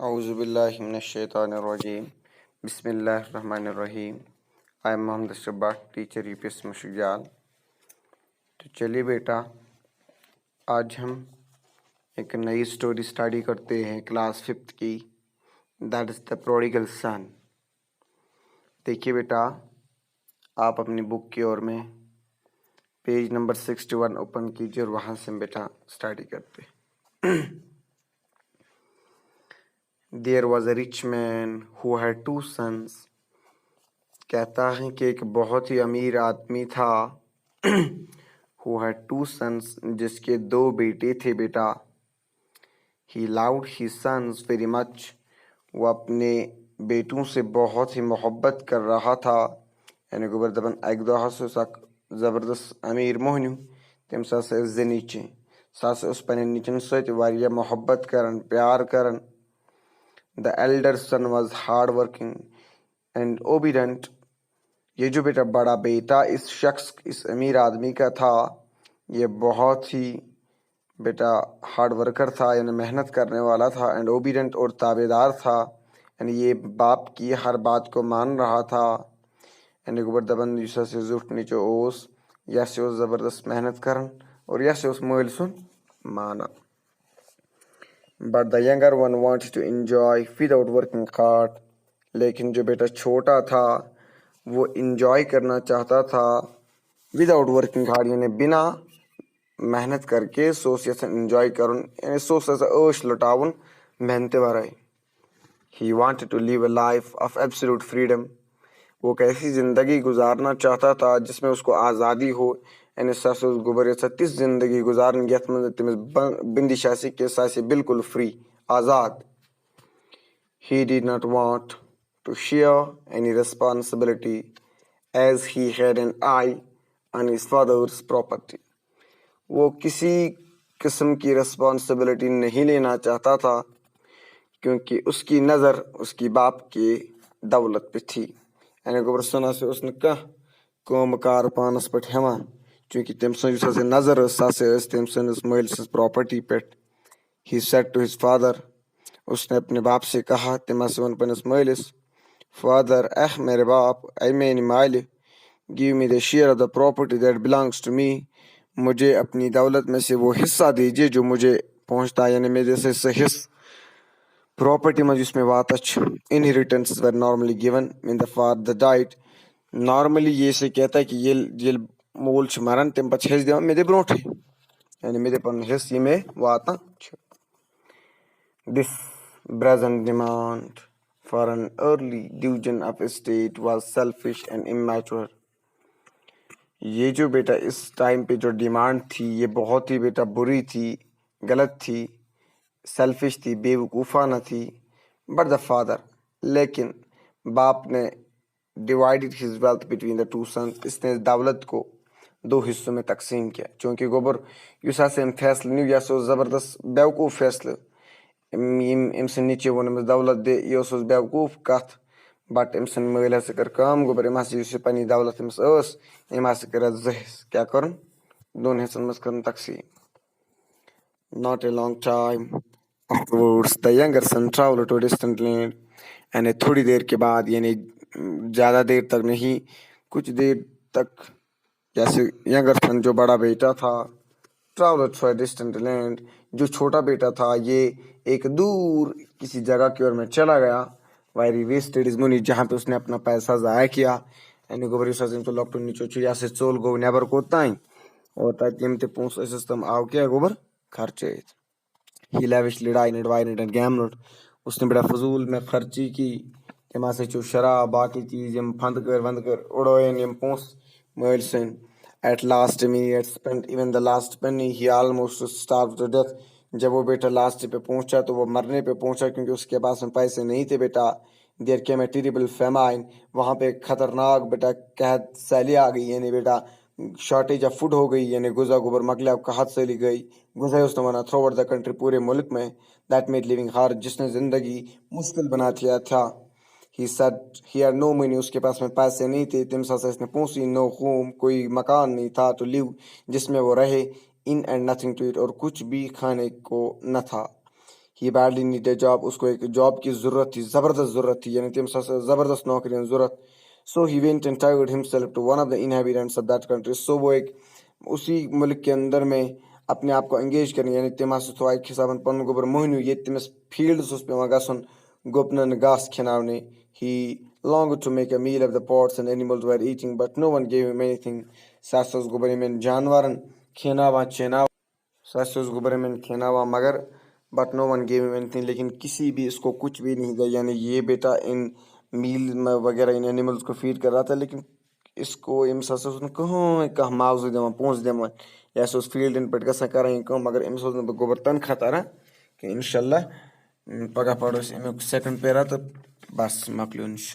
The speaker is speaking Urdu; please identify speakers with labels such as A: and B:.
A: اعوذ باللہ من الشیطان الرجیم بسم اللہ الرحمن الرحیم. I am Muhammad Ashraf teacher U P S مشجال. تو چلیے بیٹا، آج ہم ایک نئی سٹوری اسٹڈی کرتے ہیں کلاس 5 کی، دیٹ از دا پروڈیگل سن. دیکھیے بیٹا، آپ اپنی بک کی اور میں پیج نمبر 61 اوپن کیجیے اور وہاں سے بیٹا اسٹڈی کرتے. There was a rich man who had 2 sons. کہتا ہے کہ ایک بہت ہی امیر آدمی تھا who had 2 sons، جس کے 2 بیٹے تھے بیٹا. He loved his sons very much. وہ اپنے بیٹوں سے بہت ہی محبت کر رہا تھا. یعنی گوبر دبن ایک دو ہسو سک زبردست امیر مہنیو تم سا سے زنیچے سا سے اس پنے نیچن سوچ واریہ محبت کرن پیار کرن. The elder son was hard working and obedient. یہ جو بیٹا بڑا بیٹا اس شخص اس امیر آدمی کا تھا، یہ بہت ہی بیٹا ہارڈ ورکر تھا، یعنی محنت کرنے والا تھا. اینڈ اوبیڈنٹ اور تابع دار تھا، یعنی یہ باپ کی ہر بات کو مان رہا تھا. یعنی گوبر دبن یوسا سے زوٹ نیچو اوس یا سے اس زبردست محنت کرن اور یا سے اس مول سن مانا. But the younger one wanted to enjoy without working hard. لیکن جو بیٹا چھوٹا تھا وہ انجوائے کرنا چاہتا تھا وداؤٹ ورکنگ ہارڈ، یعنی بنا محنت کر کے سوچ انجوائے کرن، یعنی سوچ عیش لٹاون محنت ورائے. He wanted to live a life of absolute freedom. وہ کیسی زندگی گزارنا چاہتا تھا جس میں اس کو آزادی ہو، یعنی ساس گوبر تس زندگی گزارن یت من تمس بندش آسہ کہ سا بالکل free Azad. He did not want to share any responsibility as he had an eye on his father's property. وہ کسی قسم کی رسپانسبلٹی نہیں لینا چاہتا تھا کیونکہ اس کی نظر اس کی باپ کی دولت پہ تھی. یعنی گوبر سنا سے اس نے کام کار پانس پہ ہیوان، چونکہ تم سن نظر سا تم سندس مل سن پراپرٹی پہ. He said to his father، اس نے اپنے باپ سے کہا، تم ہسا ون پنس مالس، فادر میرے باپ، اے میری مال، give me the share of the property that belongs to me. مجھے اپنی دولت میں سے وہ حصہ دیجیے جو مجھے پہنچتا ہے، یعنی میرے سے حصہ پراپرٹی میں جس میں which inheritance were normally given when the father died. Normally یہ سے کہتا ہے کہ یہ مول چھ مران تم پتہ حصہ دِوان مے دے برونٹھے، یعنی مے دے پن حصہ میں واتان چھ. This brazen demand for an early division of estate was selfish and immature. یہ جو بیٹا اس ٹائم پہ جو ڈیمانڈ تھی یہ بہت ہی بیٹا بری تھی، غلط تھی، سیلفش تھی، بے وقوفانہ تھی. بٹ دا فادر، لیکن باپ نے divided his wealth between the 2 sons. اس نے دولت کو 2 حصوں میں تقسیم کیا. چونکہ گوبر یس ہسا فیصلہ نیو یہ سا زبردست بیوقوف فیصلہ ام سن نیچے ون دولت دے، یہ اس بیوقوف کت. بٹ ام سن مل ہسا کر کام گوبر ام ہسا اس پنی دولت امس ام ہسا کر 2 حصہ کیا کرن 2 حصن مز کرن تقسیم. Not a long time afterwards the younger son traveled to a distant land. یعنی تھوڑی دیر کے بعد، یعنی زیادہ دیر تک نہیں، کچھ دیر تک، جیسے ینگر سن جو بڑا بیٹا تھا traveled to a distant land، جو چھوٹا بیٹا تھا یہ ایک دور کسی جگہ کی اور میں چلا گیا. where he wasted his money، جہاں پہ اس نے اپنا پیسہ ضائع کیا. یعنی گوبر اس تو لوکٹ نیچو چھ یا سے چول گو نیبر کو تائیں اور تک یم تے پونس اس تم آو کیا گوبر خرچے. He lavishly dined, wined and gambled. اس نے بڑا فضول میں خرچی کی، تم سے چو شراب باقی چیز یم پھند کر اڑوین یم پونس مل سن. At last when he had spent even the last penny he almost starved to death. جب وہ بیٹا لاسٹ پہ پہنچا تو وہ مرنے پہ پہنچا کیونکہ اس کے پاس میں پیسے نہیں تھے بیٹا. There came a terrible famine. وہاں پہ خطرناک بیٹا قحط سیلی آ گئی، یعنی بیٹا شارٹیج آف فوڈ ہو گئی، یعنی غذا گوبر مکلا قحط سیلی گئی. غذا اس نے مانا تھرو اوور دا کنٹری، پورے ملک میں. That made living hard، جس نے زندگی مشکل بنا دیا تھا. He said he had no money، اس کے پاس میں پیسے نہیں تھے. تم سا اس نے پونسی نو ہوم، کوئی مکان نہیں تھا to live جس میں وہ رہے. In and nothing to eat، اور کچھ بھی کھانے کو نہ تھا. ہی بیڈلی نیڈ اے جاب. اس کو ایک جاب کی ضرورت تھی, زبردست ضرورت تھی, یعنی تٔمِس ہسا زبردست نوکری ہٕنٛز ضرورت. So he went and tied himself to one of the inhabitants of that country. So وہ ایک اسی ملک کے اندر میں اپنے آپ کو انگیج کریں, یعنی تٔمۍ ہسا تھوٚو اکہِ حسابن پنُن گوٚبُر مٔہنیوٗ ییٚتہِ تٔمِس فیٖلڈس اوس پیوان گژھُن گُپنن گاسہٕ کھٮ۪ناونہِ. He longed to make a meal of the pots and animals were eating, but no one gave him anything. سُہ ہسا اوس گوٚبُر یِمن جانورن کھٮ۪ناوان چیناوان, سُہ ہسا اوس گوٚبُر یِمن کھٮ۪ناوان, مگر but no one gave him anything. لیکن کسی بھی اس کو کچھ بھی نہیں دیا, یعنی یہ بیٹا ان میل وغیرہ ان اینیملز کو فیڈ کر رہا تھا, لیکن اس کو أمِس ہسا اوس نہٕ کٕہٕنۍ کانٛہہ معاوضہٕ دِوان, پونٛسہٕ دِوان, یہِ ہسا اوس فیٖلڈن پٮ۪ٹھ گژھان کران یہِ کٲم, مگر أمِس اوس نہٕ بہٕ گوٚبُر تنخواہ تران کینٛہہ. انشاء اللہ پگاہ پرو أسۍ امیُک سیکنڈ پیرا تہٕ بس مۄکلیو.